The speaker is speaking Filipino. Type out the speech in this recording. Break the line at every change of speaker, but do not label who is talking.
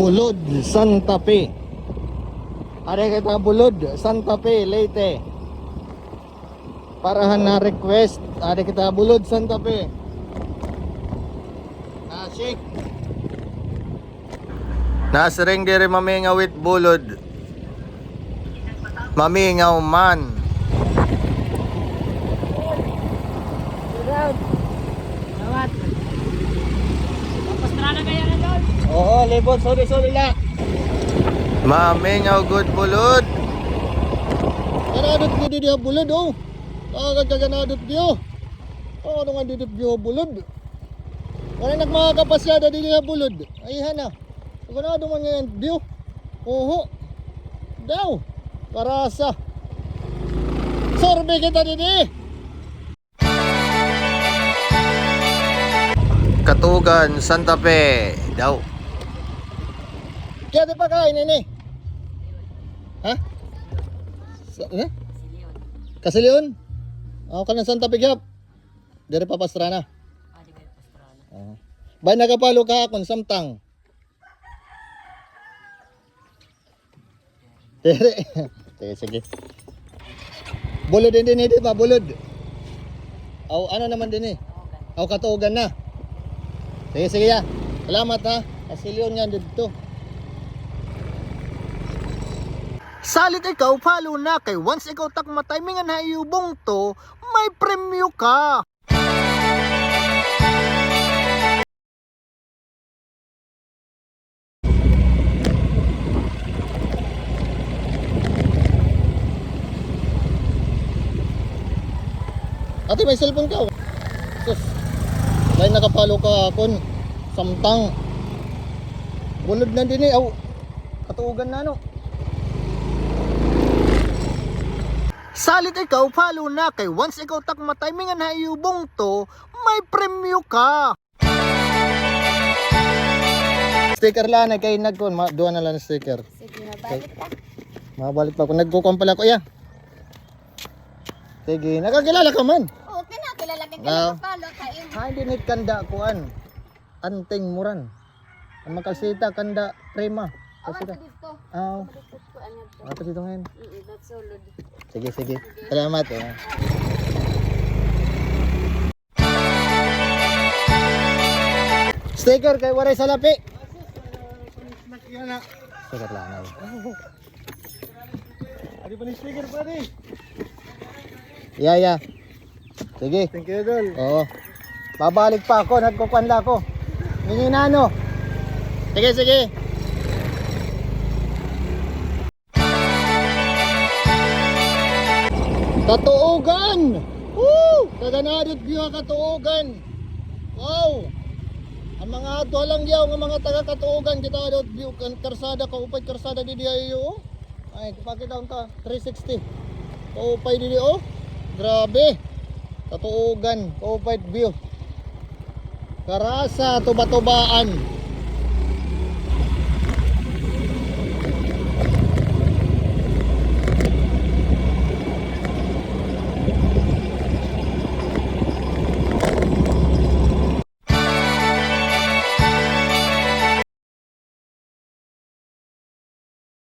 Bulod, Santa Fe. Are kita Bulod, Santa Fe, Leyte. Parahan na request. Are kita Bulod, Santa Fe. Shake. Nasring diri mamingaw with Bulod. Mamingaw man.
Lawat. Pastrana kaya na doon?
Oo, libot, sorry la. Mamingaw good Bulod. Kanadot ko di diha Bulod oh. Kaganadot diyo. Ano nga didot diyo Bulod? Wala nagmakakapasyada di diha Bulod. Ayan na. Kanadot man ngayon diyo. Oho. Daw. Karasa. Sorbe kita didi. Katugan, Santa Fe. Daw. Kaya di pa kain ini. Ha? Kasilion? Ako ka ng Santa Fe gyap. Dire pa Pastrana.
Di kayo pastrana.
Bay nagapalo ka akong samtang. Dire. Sige. Bulod din di ba? Bulod. Aw ano naman din Aw katugan na. Sige ya. Salamat ha. Kasilion yan dito. Salit ikaw, follow na kay once ikaw takma timingan na iubong to, may premyo ka. Ate, may cellphone ka? Sus. May nakapalo ka akon. Samtang. Bulod na din Aw. Katuugan na no. Salit ikaw, follow na kay once ikaw takma timingan na iubong to, may premyo ka. Sticker lang kay nagkon, duha na lang sticker.
Sige, mabalik ka.
Mabalik pa ko, nagkukon pala ko ya. Sige, nakakilala ka man.
Oo, kinakilala ka
Ah.
palo kayo.
Ha, hindi ni kanda kuan. Anting muran. Ang makasita kanda prema. Kasita.
Dito.
Aw,
Dito ko ano to.
apa dito ngayon?
That's solid.
Sige. Salamat Sticker kay waray sa lapi. Sticker lang. Adi pa ni sticker pa di. Ya. Sige. Thank you, Dol. Oo. Babalik pa ako, nagkukuan la ako. Ninginano. Sige. Katuogan! Woo! Kaganadot biya Katuogan. Wow! Ang mga ato lang yaw ng mga taga Katuogan kita adot biyo kan karsada kaupay karsada di diayo. Ay, pakita unta 360. Kaupay di oh. Grabe. Katuogan, kaupay biyo. Karasa tuba-tubaan.